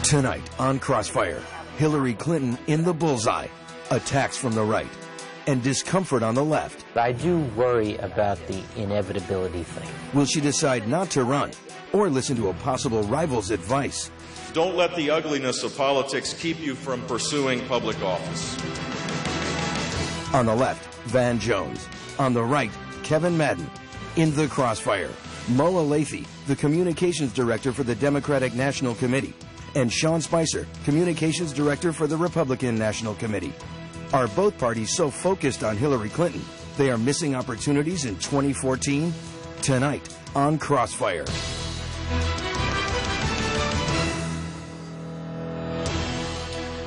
Tonight on Crossfire, Hillary Clinton in the bullseye, attacks from the right, and discomfort on the left. I do worry about the inevitability thing. Will she decide not to run or listen to a possible rival's advice? Don't let the ugliness of politics keep you from pursuing public office. On the left, Van Jones. On the right, Kevin Madden. In the Crossfire, Mo Alathe, the communications director for the Democratic National Committee, and Sean Spicer, communications director for the Republican National Committee. Are both parties so focused on Hillary Clinton they are missing opportunities in 2014? Tonight on Crossfire.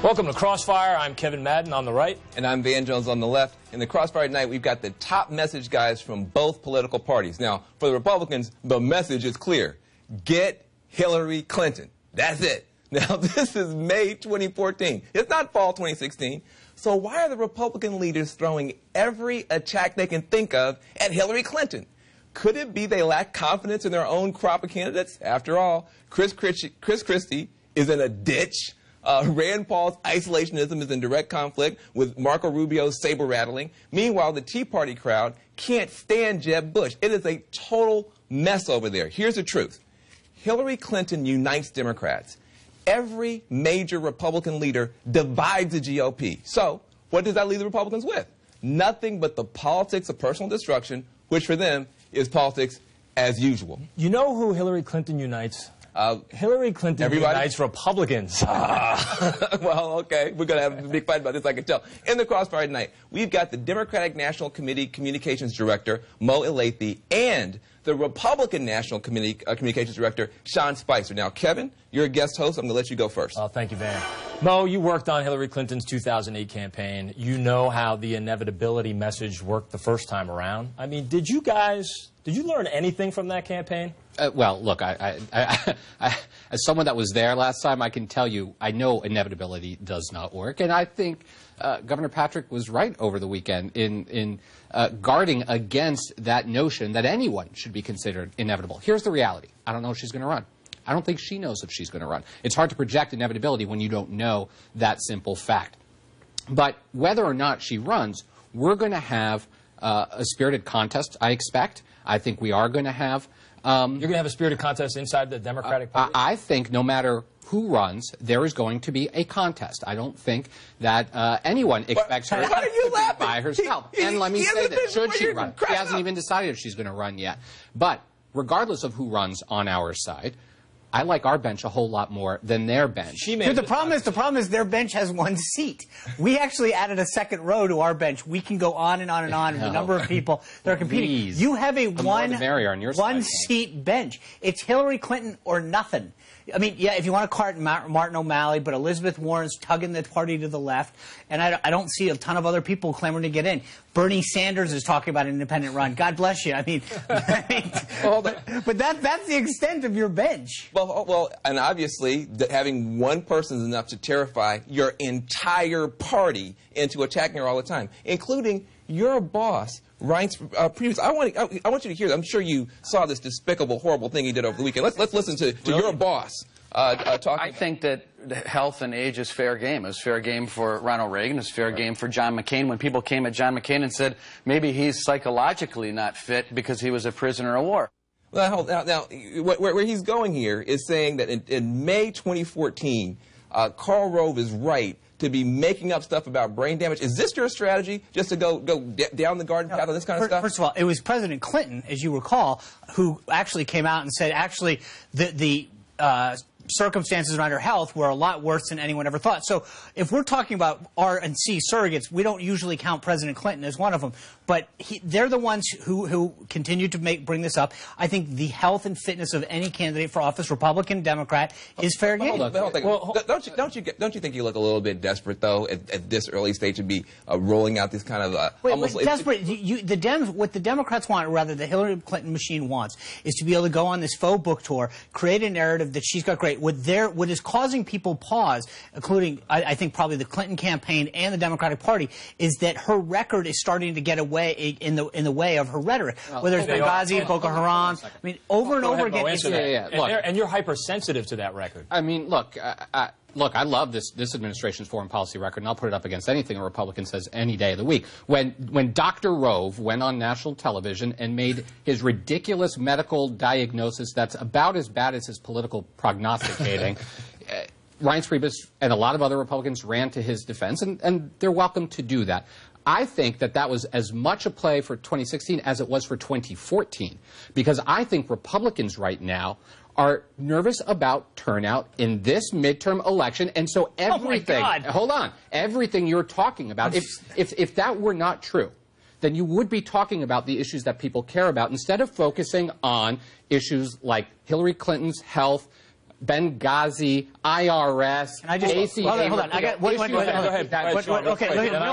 Welcome to Crossfire. I'm Kevin Madden on the right. And I'm Van Jones on the left. In the Crossfire tonight, we've got the top message guys from both political parties. Now, for the Republicans, the message is clear. Get Hillary Clinton. That's it. Now, this is May 2014. It's not fall 2016. So why are the Republican leaders throwing every attack they can think of at Hillary Clinton? Could it be they lack confidence in their own crop of candidates? After all, Chris Christie is in a ditch. Rand Paul's isolationism is in direct conflict with Marco Rubio's saber rattling. Meanwhile, the Tea Party crowd can't stand Jeb Bush. It is a total mess over there. Here's the truth. Hillary Clinton unites Democrats. Every major Republican leader divides the GOP. So what does that leave the Republicans with? Nothing but the politics of personal destruction, which for them is politics as usual. You know who Hillary Clinton unites? Hillary Clinton unites Republicans. Well, okay. We're going to have a big fight about this, I can tell. In the Crossfire tonight, we've got the Democratic National Committee Communications Director, Mo Alathe, and the Republican National Committee Communications Director, Sean Spicer. Now, Kevin, you're a guest host. I'm going to let you go first. Thank you, Van. Mo, you worked on Hillary Clinton's 2008 campaign. You know how the inevitability message worked the first time around. I mean, did you learn anything from that campaign? Well, look, as someone that was there last time, I can tell you I know inevitability does not work. And I think Governor Patrick was right over the weekend in guarding against that notion that anyone should be considered inevitable. Here's the reality. I don't know if she's going to run. I don't think she knows if she's going to run. It's hard to project inevitability when you don't know that simple fact. But whether or not she runs, we're going to have a spirited contest, I expect. I think we are going to have... You're going to have a spirited contest inside the Democratic Party? I think no matter who runs, there is going to be a contest. I don't think that anyone expects her to be by herself. And let me say this, should she run? She hasn't even decided if she's going to run yet. But regardless of who runs on our side, I like our bench a whole lot more than their bench. The problem is their bench has one seat. We actually added a second row to our bench. We can go on and on and on with the number of people that are competing. Please. You have a one seat bench. It's Hillary Clinton or nothing. I mean, yeah, if you want to cart Martin O'Malley, but Elizabeth Warren's tugging the party to the left, and I don't see a ton of other people clamoring to get in. Bernie Sanders is talking about an independent run. God bless you. I mean, but that's the extent of your bench. Well, and obviously, having one person is enough to terrify your entire party into attacking her all the time, including your boss, Reince Priebus. I want you to hear that. I'm sure you saw this despicable, horrible thing he did over the weekend. Let's listen to your boss talking. I think that health and age is fair game. It was fair game for Ronald Reagan. It was fair game for John McCain when people came at John McCain and said maybe he's psychologically not fit because he was a prisoner of war. Well, now where he's going here is saying that in May 2014, Karl Rove is right to be making up stuff about brain damage. Is this your strategy, just to go down the garden path on this kind of stuff? First of all, it was President Clinton, as you recall, who actually came out and said, actually, the circumstances around her health were a lot worse than anyone ever thought. So if we're talking about RNC surrogates, we don't usually count President Clinton as one of them. But they're the ones who continue to bring this up. I think the health and fitness of any candidate for office, Republican, Democrat, is fair game. Hold on. Don't you think you look a little bit desperate, though, at this early stage to be rolling out this kind of almost... desperate. What the Democrats want, or rather the Hillary Clinton machine wants, is to be able to go on this faux book tour, create a narrative that she's got great what is causing people pause, including I think probably the Clinton campaign and the Democratic Party, is that her record is starting to get away in the way of her rhetoric. Well, whether it's Benghazi and Boko Haram, I mean, over and over again. And you're hypersensitive to that record. I mean, look, I love this administration's foreign policy record, and I'll put it up against anything a Republican says any day of the week. When Dr. Rove went on national television and made his ridiculous medical diagnosis that's about as bad as his political prognosticating, Reince Priebus and a lot of other Republicans ran to his defense, and they're welcome to do that. I think that was as much a play for 2016 as it was for 2014, because I think Republicans right now are nervous about turnout in this midterm election, and so everything, hold on, everything you're talking about, if that were not true, then you would be talking about the issues that people care about instead of focusing on issues like Hillary Clinton's health, Benghazi, IRS, ACA. Hold on. I got. Wait, go ahead. Okay. I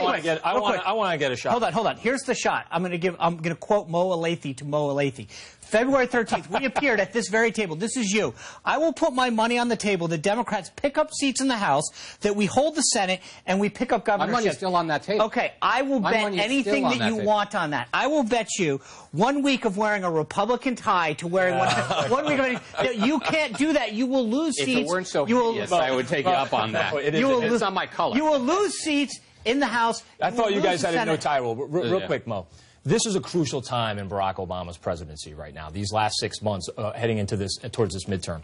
want to get a shot. Hold on. Here's the shot. I'm going to quote Mo Alathe to Mo Alathe. February 13th, we appeared at this very table. This is you. I will put my money on the table that Democrats pick up seats in the House, that we hold the Senate, and we pick up governorships. My money is still on that table. Okay, I will bet anything that you want on that. I will bet you 1 week of wearing a Republican tie to wearing one week of you can't do that. You will lose seats. If it weren't so hideous, I would take you up on that. It's not my color. You will lose seats in the House. I thought you guys had a no tie rule. Real quick, Mo. This is a crucial time in Barack Obama's presidency right now, these last 6 months heading into towards this midterm.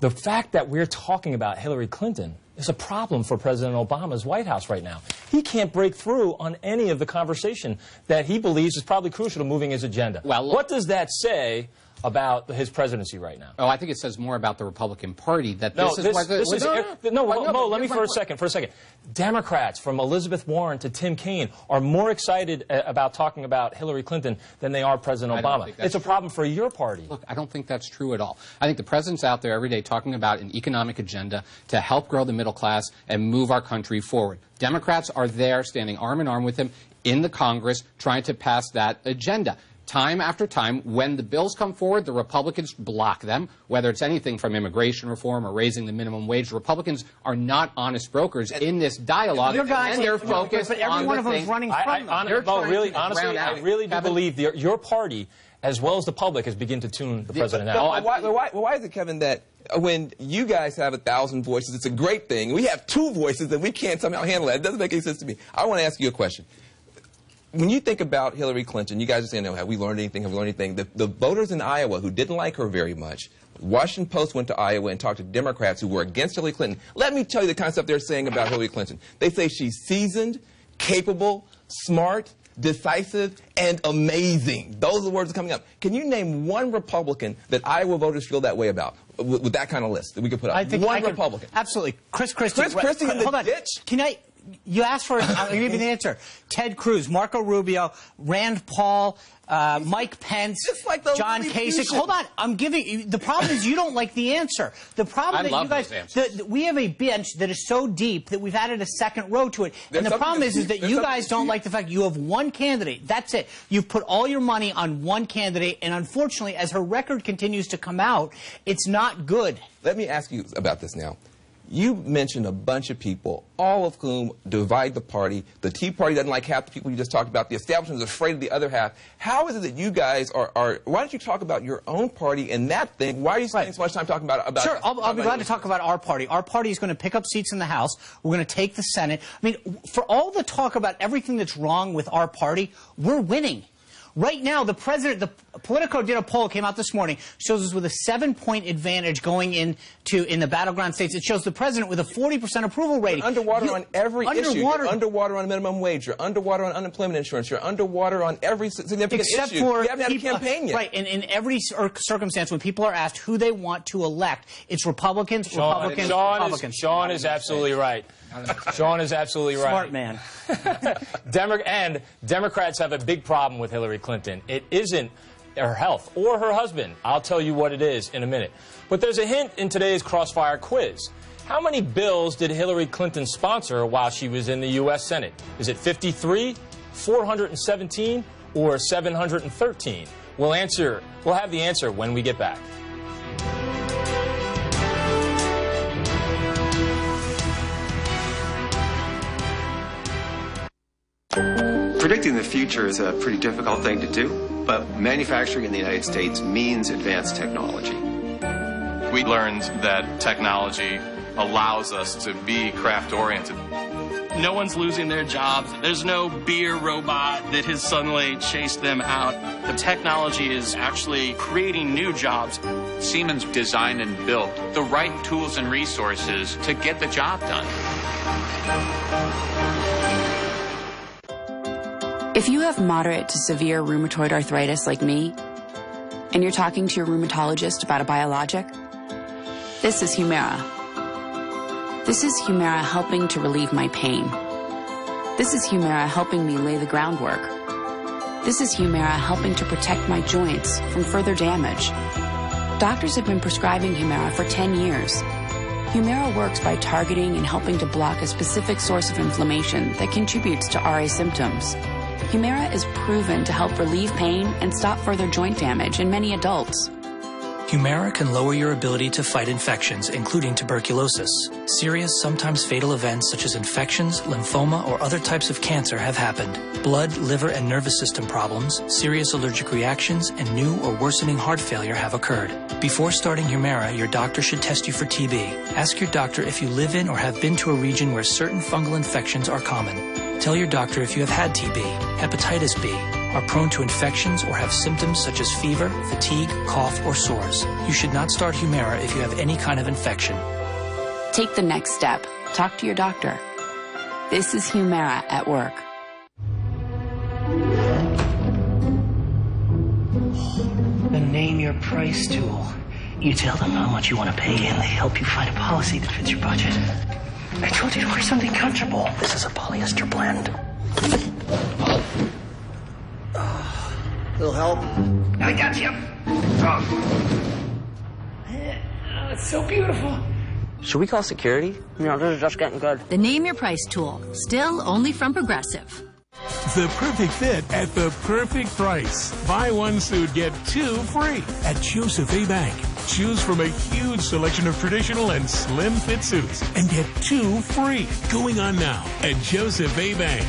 The fact that we're talking about Hillary Clinton is a problem for President Obama's White House right now. He can't break through on any of the conversation that he believes is probably crucial to moving his agenda. Well, what does that say about his presidency right now? Oh, I think it says more about the Republican Party that Mo, let me for a second. Democrats, from Elizabeth Warren to Tim Kaine, are more excited about talking about Hillary Clinton than they are President Obama. It's a problem for your party. Look, I don't think that's true at all. I think the president's out there every day talking about an economic agenda to help grow the middle class and move our country forward. Democrats are there standing arm in arm with him in the Congress trying to pass that agenda. Time after time, when the bills come forward, the Republicans block them, whether it's anything from immigration reform or raising the minimum wage. Republicans are not honest brokers in this dialogue, and they're focused but every one of them is running from them. Honestly, I really do believe your party, as well as the public, has begun to tune the president out. Why is it, Kevin, that when you guys have 1,000 voices, it's a great thing. We have 2 voices and we can't somehow handle that. It doesn't make any sense to me. I want to ask you a question. When you think about Hillary Clinton, you guys are saying, have we learned anything? Have we learned anything? The voters in Iowa who didn't like her very much, Washington Post went to Iowa and talked to Democrats who were against Hillary Clinton. Let me tell you the kind of stuff they're saying about Hillary Clinton. They say she's seasoned, capable, smart, decisive, and amazing. Those are the words coming up. Can you name one Republican that Iowa voters feel that way about, with that kind of list that we could put up? One Republican. Absolutely. Chris Christie. Chris Christie in the ditch? You asked for it. I'll give you the answer. Ted Cruz, Marco Rubio, Rand Paul, Mike Pence, John Kasich. Hold on. I'm giving you. The problem is you don't like the answer. The problem that you guys, we have a bench that is so deep that we've added a second row to it. And the problem is that you guys don't like the fact you have one candidate. That's it. You've put all your money on one candidate, and unfortunately, as her record continues to come out, it's not good. Let me ask you about this now. You mentioned a bunch of people, all of whom divide the party. The Tea Party doesn't like half the people you just talked about. The establishment is afraid of the other half. How is it that you guys are why don't you talk about your own party and that thing? Why are you spending so much time talking about Sure, I'll be glad to talk about our party. Our party is going to pick up seats in the House. We're going to take the Senate. I mean, for all the talk about everything that's wrong with our party, we're winning. Right now, the Politico did a poll, came out this morning, shows us with a 7-point advantage going in the battleground states. It shows the president with a 40% approval rating. You're underwater on every issue. You're underwater on minimum wage. You're underwater on unemployment insurance. You're underwater on every significant Except issue. For you haven't had a campaign yet. Right. In every circumstance, when people are asked who they want to elect, it's Republicans, Republicans. Sean is absolutely right. Sean is absolutely right. Smart man. And Democrats have a big problem with Hillary Clinton. It isn't her health or her husband. I'll tell you what it is in a minute. But there's a hint in today's Crossfire quiz. How many bills did Hillary Clinton sponsor while she was in the U.S. Senate? Is it 53, 417, or 713? We'll have the answer when we get back. Predicting the future is a pretty difficult thing to do, but manufacturing in the United States means advanced technology. We learned that technology allows us to be craft-oriented. No one's losing their jobs. There's no beer robot that has suddenly chased them out. The technology is actually creating new jobs. Siemens designed and built the right tools and resources to get the job done. If you have moderate to severe rheumatoid arthritis like me, and you're talking to your rheumatologist about a biologic, this is Humira. This is Humira helping to relieve my pain. This is Humira helping me lay the groundwork. This is Humira helping to protect my joints from further damage. Doctors have been prescribing Humira for 10 years. Humira works by targeting and helping to block a specific source of inflammation that contributes to RA symptoms. Humira is proven to help relieve pain and stop further joint damage in many adults. Humira can lower your ability to fight infections, including tuberculosis. Serious, sometimes fatal events such as infections, lymphoma, or other types of cancer have happened. Blood, liver, and nervous system problems, serious allergic reactions, and new or worsening heart failure have occurred. Before starting Humira, your doctor should test you for TB. Ask your doctor if you live in or have been to a region where certain fungal infections are common. Tell your doctor if you have had TB, hepatitis B, are prone to infections, or have symptoms such as fever, fatigue, cough, or sores. You should not start Humira if you have any kind of infection. Take the next step. Talk to your doctor. This is Humira at work. The Name Your Price tool. You tell them how much you want to pay, and they help you find a policy that fits your budget. I told you to wear something comfortable. This is a polyester blend. Little help? I got you. Oh, it's so beautiful. Should we call security? No, this is just getting good. The Name Your Price tool. Still only from Progressive. The perfect fit at the perfect price. Buy one suit, get two free at Joseph A. Bank. Choose from a huge selection of traditional and slim fit suits and get two free. Going on now at Joseph A. Bank.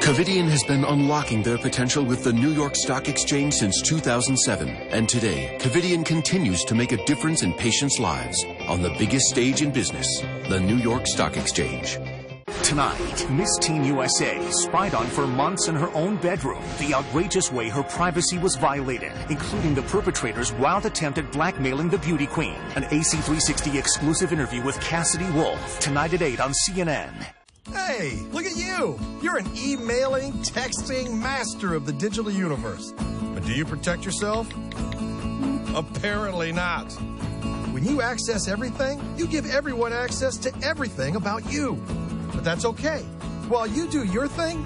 Covidien has been unlocking their potential with the New York Stock Exchange since 2007. And today, Covidien continues to make a difference in patients' lives on the biggest stage in business, the New York Stock Exchange. Tonight, Miss Teen USA spied on for months in her own bedroom the outrageous way her privacy was violated, including the perpetrator's wild attempt at blackmailing the beauty queen. An AC360 exclusive interview with Cassidy Wolf, tonight at 8 on CNN. Hey, look at you. You're an emailing, texting master of the digital universe. But do you protect yourself? Apparently not. When you access everything, you give everyone access to everything about you. But that's okay. While you do your thing,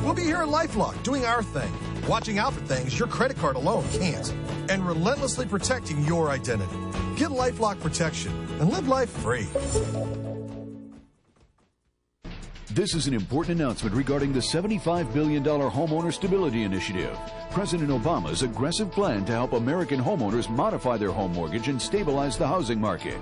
we'll be here at LifeLock doing our thing, watching out for things your credit card alone can't, and relentlessly protecting your identity. Get LifeLock protection and live life free. This is an important announcement regarding the $75 billion Homeowner Stability Initiative. President Obama's aggressive plan to help American homeowners modify their home mortgage and stabilize the housing market.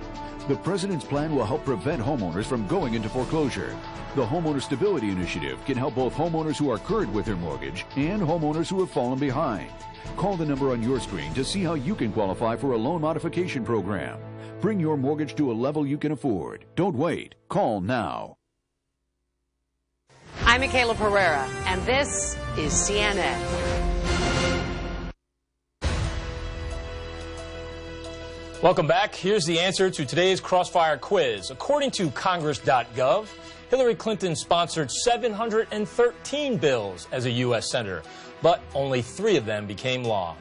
The president's plan will help prevent homeowners from going into foreclosure. The Homeowner Stability Initiative can help both homeowners who are current with their mortgage and homeowners who have fallen behind. Call the number on your screen to see how you can qualify for a loan modification program. Bring your mortgage to a level you can afford. Don't wait. Call now. I'm Michaela Pereira, and this is CNN. Welcome back. Here's the answer to today's Crossfire quiz. According to Congress.gov, Hillary Clinton sponsored 713 bills as a U.S. Senator, but only 3 of them became law.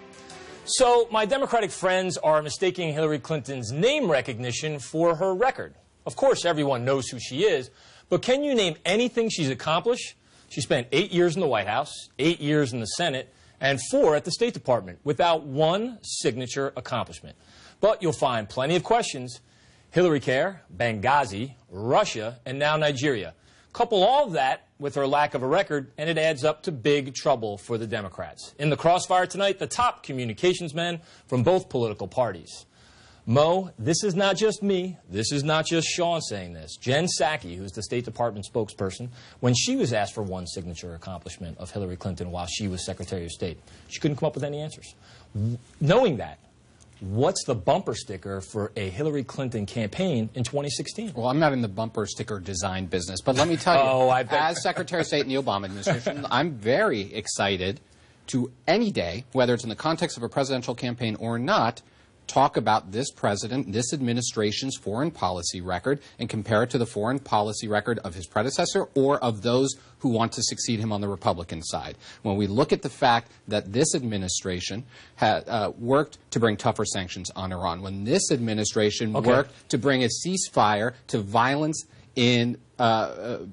So my Democratic friends are mistaking Hillary Clinton's name recognition for her record. Of course, everyone knows who she is, but can you name anything she's accomplished? She spent 8 years in the White House, 8 years in the Senate, and 4 at the State Department without one signature accomplishment. But you'll find plenty of questions. Hillary Care, Benghazi, Russia, and now Nigeria. Couple all of that with her lack of a record, and it adds up to big trouble for the Democrats. In the Crossfire tonight, the top communications men from both political parties. Mo, this is not just me. This is not just Sean saying this. Jen Psaki, who's the State Department spokesperson, when she was asked for one signature accomplishment of Hillary Clinton while she was Secretary of State, she couldn't come up with any answers. Knowing that, what's the bumper sticker for a Hillary Clinton campaign in 2016? Well, I'm not in the bumper sticker design business, but let me tell you, as Secretary of State in the Obama administration, I'm very excited to any day, whether it's in the context of a presidential campaign or not, talk about this president, this administration's foreign policy record, and compare it to the foreign policy record of his predecessor or of those who want to succeed him on the Republican side. When we look at the fact that this administration worked to bring tougher sanctions on Iran, when this administration worked to bring a ceasefire to violence in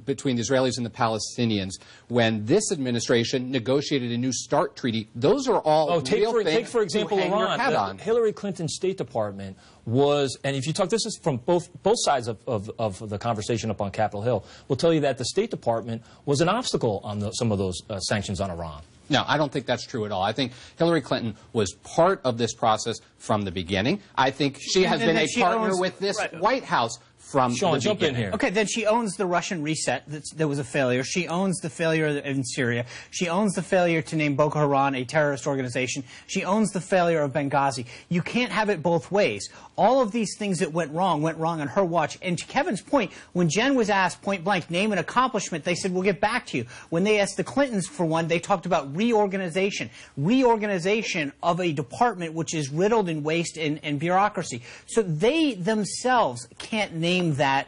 between the Israelis and the Palestinians, when this administration negotiated a New START treaty, those are all real things. Take, for example, Iran. Hillary Clinton's State Department was, and if you talk, this is from both sides of the conversation up on Capitol Hill, will tell you that the State Department was an obstacle on some of those sanctions on Iran. No, I don't think that's true at all. I think Hillary Clinton was part of this process from the beginning. I think she has been a partner with this White House from Sean, the jump beginning. in here. Okay, then she owns the Russian reset that was a failure. She owns the failure in Syria. She owns the failure to name Boko Haram a terrorist organization. She owns the failure of Benghazi. You can't have it both ways. All of these things that went wrong on her watch. And to Kevin's point, when Jen was asked point blank, name an accomplishment, they said, we'll get back to you. When they asked the Clintons for one, they talked about reorganization. Reorganization of a department which is riddled in waste and bureaucracy. So they themselves can't name that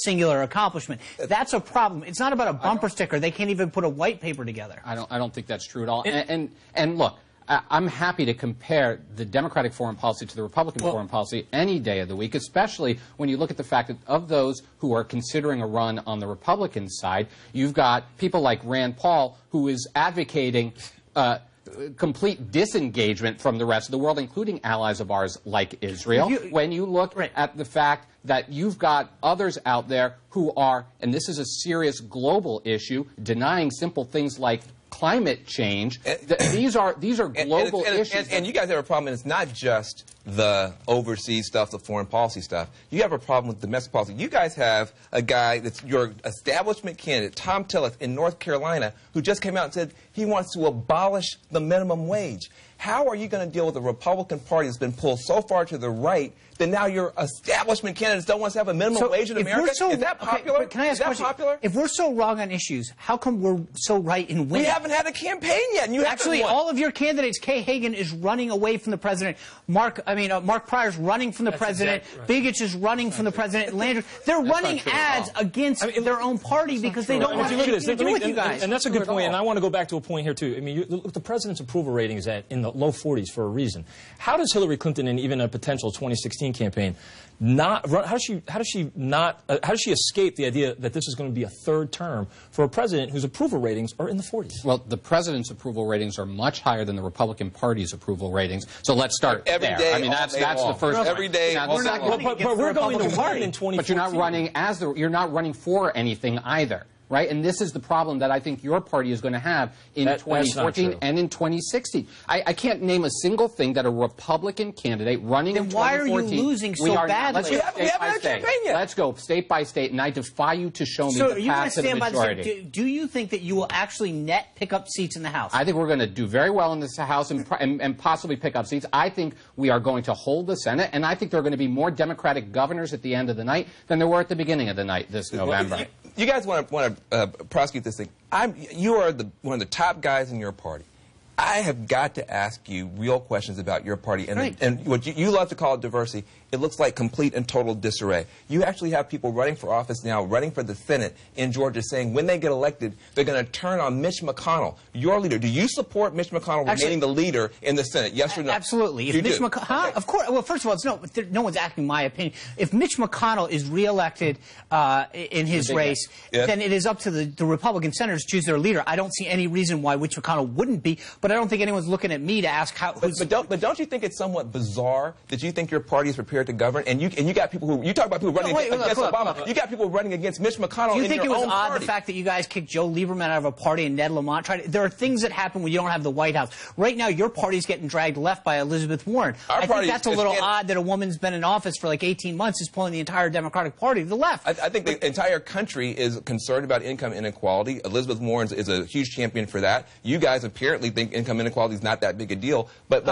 singular accomplishment. That's a problem. It's not about a bumper sticker. They can't even put a white paper together. I don't think that's true at all. And look, I'm happy to compare the Democratic foreign policy to the Republican foreign policy any day of the week, especially when you look at the fact that of those who are considering a run on the Republican side, you've got people like Rand Paul, who is advocating complete disengagement from the rest of the world, including allies of ours like Israel. When you look at the fact that you've got others out there who are, and this is a serious global issue, denying simple things like climate change. These are global issues. And you guys have a problem, and it's not just the overseas stuff, the foreign policy stuff. You have a problem with domestic policy. You guys have a guy that's your establishment candidate, Tom Tillis, in North Carolina, who just came out and said he wants to abolish the minimum wage. How are you going to deal with a Republican Party that's been pulled so far to the right that now your establishment candidates don't want to have a minimum wage in America? Is that popular? Okay, can I ask a question? Popular? If we're so wrong on issues, how come we're so right in winning? We haven't had a campaign yet, and you actually haven't won. All of your candidates. Kay Hagan is running away from the president. Mark Pryor's running from the president. Exactly right. Begich is running from the president. Landry, they're running ads against their own party because they don't want anything to do with you guys. And that's a good point. And I want to go back to a point here too. I mean, look, the president's approval rating is in the low 40s for a reason. How does Hillary Clinton, in even a potential 2016 campaign, not run, how does she escape the idea that this is going to be a third term for a president whose approval ratings are in the 40s? Well, the president's approval ratings are much higher than the Republican Party's approval ratings. So let's start there. I mean, that's the first. Every day, but we're going to win in 2014. But you're not running for anything either. Right? And this is the problem that I think your party is going to have in 2014 and in 2016. I can't name a single thing that a Republican candidate running in 2014... Then why are you losing so badly? We haven't had a campaign yet. Let's go state by state, and I defy you to show me the path to the majority. Do you think that you will actually net pick up seats in the House? I think we're going to do very well in this House and possibly pick up seats. I think we are going to hold the Senate, and I think there are going to be more Democratic governors at the end of the night than there were at the beginning of the night this November. You guys want to prosecute this thing. You are one of the top guys in your party. I have got to ask you real questions about your party. And what you love to call it diversity, it looks like complete and total disarray. You actually have people running for office now, running for the Senate in Georgia, saying when they get elected, they're going to turn on Mitch McConnell, your leader. Do you support Mitch McConnell remaining the leader in the Senate? Yes or no? Absolutely. If Mitch McConnell, of course. Well, first of all, no one's asking my opinion. If Mitch McConnell is reelected in his race, then it is up to the Republican senators to choose their leader. I don't see any reason why Mitch McConnell wouldn't be, but I don't think anyone's looking at me to ask how. But don't you think it's somewhat bizarre that you think your party is prepared prepared to govern. And you got people who, you talk about people running against Obama. You got people running against Mitch McConnell in your own party. Do you think it was odd the fact that you guys kicked Joe Lieberman out of a party and Ned Lamont tried to, there are things that happen when you don't have the White House. Right now, your party's getting dragged left by Elizabeth Warren. I think that's a little odd that a woman's been in office for like 18 months is pulling the entire Democratic Party to the left. I think the entire country is concerned about income inequality. Elizabeth Warren is a huge champion for that. You guys apparently think income inequality is not that big a deal. But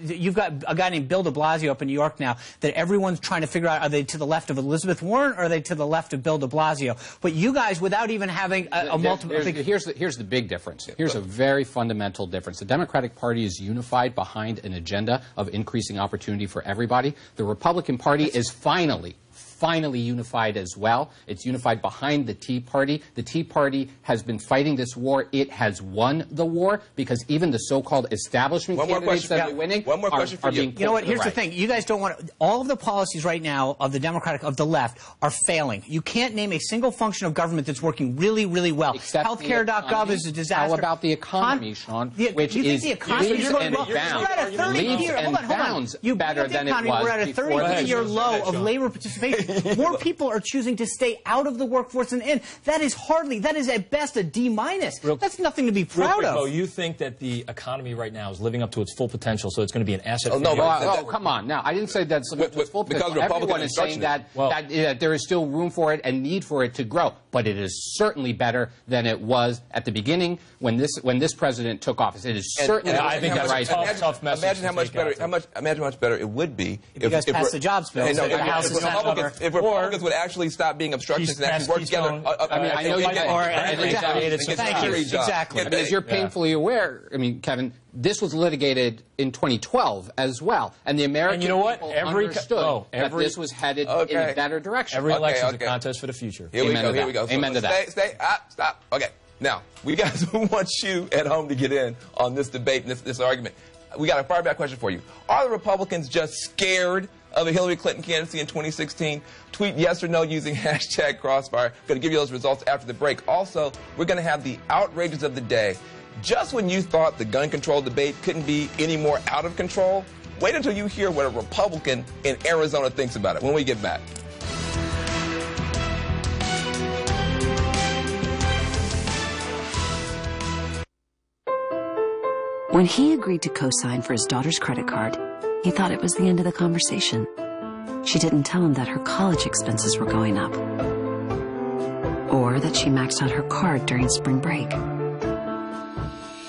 you've got a guy named Bill de Blasio up in New York now that everyone's trying to figure out, are they to the left of Elizabeth Warren or are they to the left of Bill de Blasio? But you guys, without even having a multiple... Here's the big difference. Here's a very fundamental difference. The Democratic Party is unified behind an agenda of increasing opportunity for everybody. The Republican Party is finally unified as well. It's unified behind the Tea Party. The Tea Party has been fighting this war. It has won the war because even the so-called establishment candidates that are winning are being pulled. You know what? Here's the thing. You guys don't want to, all of the policies right now of the Democratic, of the left, are failing. You can't name a single function of government that's working really, really well. Healthcare.gov is a disaster. How about the economy, Sean? Which is leaps and bounds better than it was before. We're at a 30-year low of labor participation. More people are choosing to stay out of the workforce than in. That is at best a D-. That's nothing to be proud of. Mo, you think that the economy right now is living up to its full potential, so it's going to be an asset for you? Come on. Now, I didn't say that's its full potential. Everyone is saying that there is still room for it and need for it to grow. But it is certainly better than it was at the beginning when this president took office. It is certainly I think that's a tough message. Imagine how much better it would be if you guys passed the jobs bill. If Republicans would actually stop being obstructionists and actually work together. I know you get exactly. As you're painfully aware, I mean, Kevin, this was litigated in 2012 as well, and the American people understood that this was headed in a better direction. Every election is a contest for the future. Here we go. Amen to that. Stop. Okay. Now, we guys want you at home to get in on this debate and this argument. We got a far back question for you. Are the Republicans just scared of a Hillary Clinton candidacy in 2016? Tweet yes or no using hashtag Crossfire. Going to give you those results after the break. Also, we're going to have the outrages of the day. Just when you thought the gun control debate couldn't be any more out of control, wait until you hear what a Republican in Arizona thinks about it when we get back. When he agreed to co-sign for his daughter's credit card, he thought it was the end of the conversation. She didn't tell him that her college expenses were going up, or that she maxed out her card during spring break.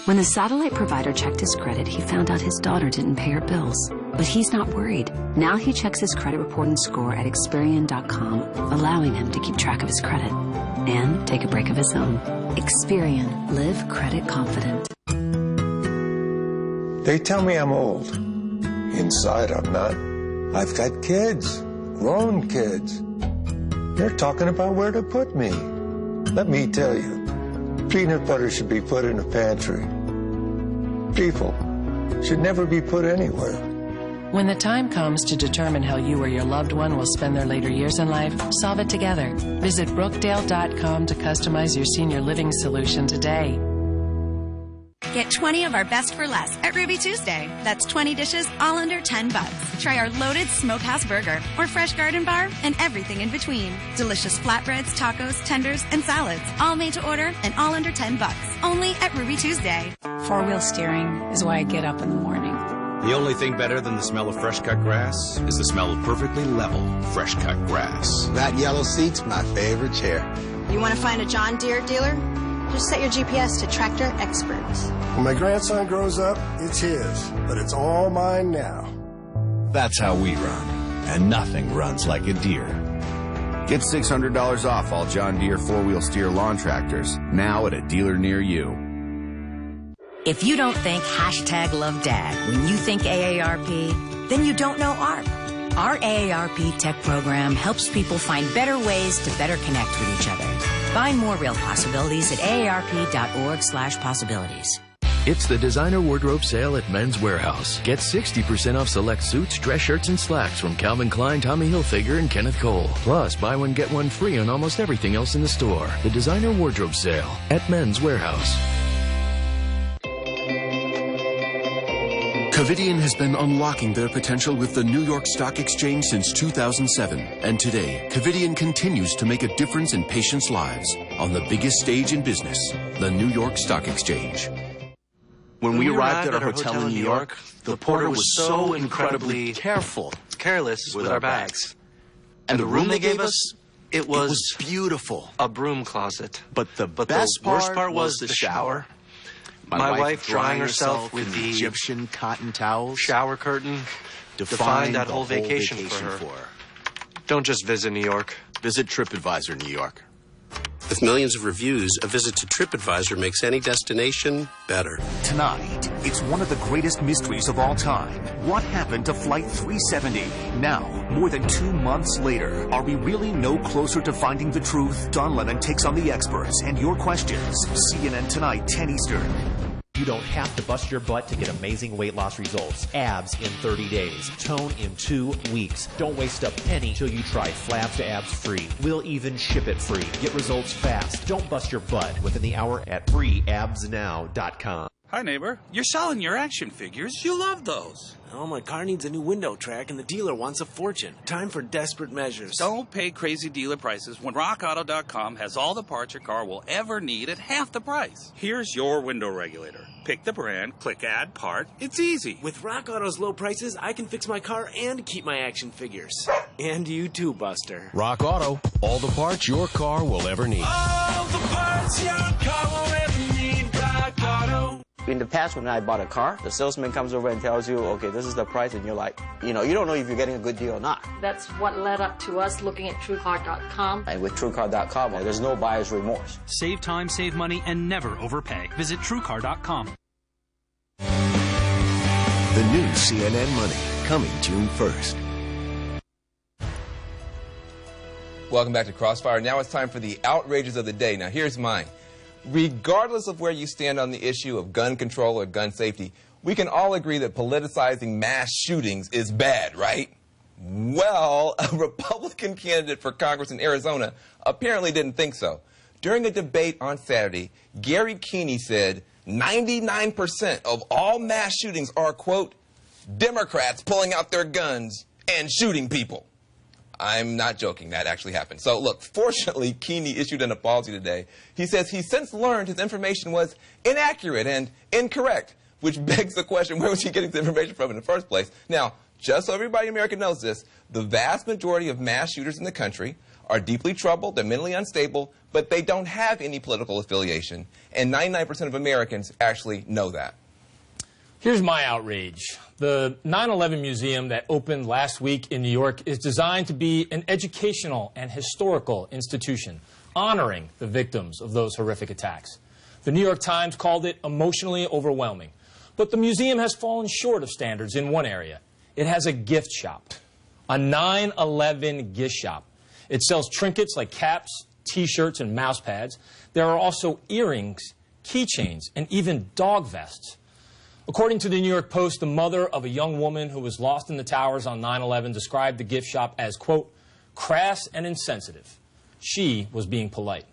When the satellite provider checked his credit, he found out his daughter didn't pay her bills. But he's not worried. Now he checks his credit report and score at Experian.com, allowing him to keep track of his credit and take a break of his own. Experian. Live credit confident. They tell me I'm old. Inside, I'm not. I've got kids, grown kids. They're talking about where to put me. Let me tell you, peanut butter should be put in a pantry. People should never be put anywhere. When the time comes to determine how you or your loved one will spend their later years in life, solve it together. Visit Brookdale.com to customize your senior living solution today. Get 20 of our best for less at Ruby Tuesday. That's 20 dishes all under $10. Try our loaded smokehouse burger or fresh garden bar and everything in between. Delicious flatbreads, tacos, tenders, and salads, all made to order and all under $10. Only at Ruby Tuesday. Four-wheel steering is why I get up in the morning. The only thing better than the smell of fresh-cut grass is the smell of perfectly level, fresh-cut grass. That yellow seat's my favorite chair. You want to find a John Deere dealer? Just set your GPS to Tractor Experts. When my grandson grows up, it's his, but it's all mine now. That's how we run, and nothing runs like a Deere. Get $600 off all John Deere four-wheel steer lawn tractors, now at a dealer near you. If you don't think #LoveDad when you think AARP, then you don't know ARP. Our AARP Tech program helps people find better ways to better connect with each other. Find more real possibilities at aarp.org/possibilities. It's the designer wardrobe sale at Men's Warehouse. Get 60% off select suits, dress shirts, and slacks from Calvin Klein, Tommy Hilfiger, and Kenneth Cole. Plus, buy one, get one free on almost everything else in the store. The designer wardrobe sale at Men's Warehouse. Covidien has been unlocking their potential with the New York Stock Exchange since 2007. And today, Covidien continues to make a difference in patients' lives on the biggest stage in business, the New York Stock Exchange. When we arrived at our hotel in New York, the porter was so incredibly careless with our bags. And the room they gave us, it was beautiful. A broom closet. But the worst part was the shower. My wife drying herself with the Egyptian cotton towels. Shower curtain defined that whole vacation for her. Don't just visit New York. Visit TripAdvisor New York. With millions of reviews, a visit to TripAdvisor makes any destination better. Tonight, it's one of the greatest mysteries of all time. What happened to Flight 370? Now, more than 2 months later, are we really no closer to finding the truth? Don Lemon takes on the experts and your questions. CNN Tonight, 10 Eastern. You don't have to bust your butt to get amazing weight loss results. Abs in 30 days. Tone in 2 weeks. Don't waste a penny till you try Flabs to Abs free. We'll even ship it free. Get results fast. Don't bust your butt within the hour at freeabsnow.com. Hi, neighbor. You're selling your action figures. You love those. Oh, my car needs a new window track, and the dealer wants a fortune. Time for desperate measures. Don't pay crazy dealer prices when RockAuto.com has all the parts your car will ever need at half the price. Here's your window regulator. Pick the brand, click Add Part. It's easy. With Rock Auto's low prices, I can fix my car and keep my action figures. And you too, Buster. Rock Auto. All the parts your car will ever need. All the parts your car will ever need. Rock Auto. In the past, when I bought a car, the salesman comes over and tells you, okay, this is the price, and you're like, you don't know if you're getting a good deal or not. That's what led up to us looking at TrueCar.com. And with TrueCar.com, there's no buyer's remorse. Save time, save money, and never overpay. Visit TrueCar.com. The new CNN Money, coming June 1st. Welcome back to Crossfire. Now it's time for the outrages of the day. Now here's mine. Regardless of where you stand on the issue of gun control or gun safety, we can all agree that politicizing mass shootings is bad, right? Well, a Republican candidate for Congress in Arizona apparently didn't think so. During a debate on Saturday, Gary Keeney said 99% of all mass shootings are, quote, Democrats pulling out their guns and shooting people. I'm not joking. That actually happened. So, look, fortunately, Keeney issued an apology today. He says he's since learned his information was inaccurate and incorrect, which begs the question, where was he getting the information from in the first place? Now, just so everybody in America knows this, the vast majority of mass shooters in the country are deeply troubled, they're mentally unstable, but they don't have any political affiliation, and 99% of Americans actually know that. Here's my outrage. The 9/11 museum that opened last week in New York is designed to be an educational and historical institution, honoring the victims of those horrific attacks. The New York Times called it emotionally overwhelming. But the museum has fallen short of standards in one area. It has a gift shop, a 9/11 gift shop. It sells trinkets like caps, T-shirts, and mouse pads. There are also earrings, keychains, and even dog vests. According to the New York Post, the mother of a young woman who was lost in the towers on 9/11 described the gift shop as, quote, crass and insensitive. She was being polite.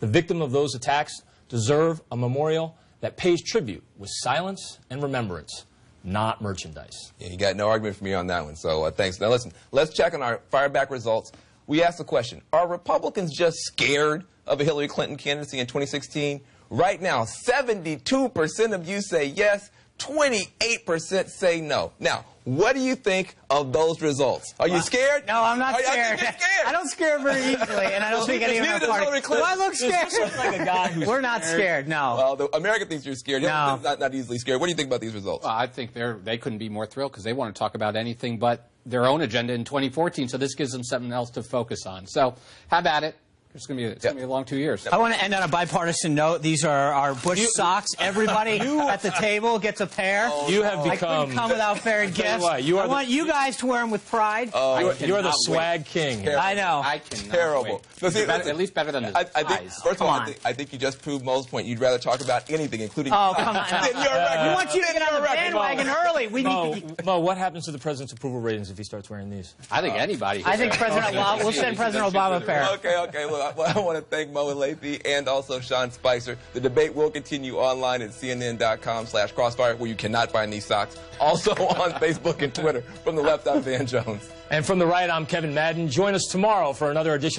The victim of those attacks deserve a memorial that pays tribute with silence and remembrance, not merchandise. Yeah, you got no argument from me on that one, so thanks. Now listen, let's check on our fireback results. We asked the question, are Republicans just scared of a Hillary Clinton candidacy in 2016? Right now, 72% of you say yes, 28% say no. Now, what do you think of those results? Are you scared? No, I'm not scared. I think you're scared. I don't scare very easily, and I don't think any of our party. Do I look scared? Like a guy who's We're not scared, no. Well, America thinks you're scared. No. Not easily scared. What do you think about these results? Well, I think they couldn't be more thrilled because they want to talk about anything but their own agenda in 2014, so this gives them something else to focus on. So, have at it. It's going to be a long 2 years. I want to end on a bipartisan note. These are our Bush socks. Everybody at the table gets a pair. You have become... I couldn't come without fairing gifts. I want you guys to wear them with pride. You're the swag king. I know. I cannot Terrible. Wait. At least better than the ties. First of all, I think you just proved Mo's point. You'd rather talk about anything, including... Oh, come on. We want you to get on the bandwagon early. Mo, what happens to the president's approval ratings if he starts wearing these? I think anybody. I think President Obama... We'll send President Obama a pair. Okay. Look, I want to thank Mo Lathy and also Sean Spicer. The debate will continue online at cnn.com/crossfire, where you cannot find these socks. Also on Facebook and Twitter. From the left, I'm Van Jones. And from the right, I'm Kevin Madden. Join us tomorrow for another edition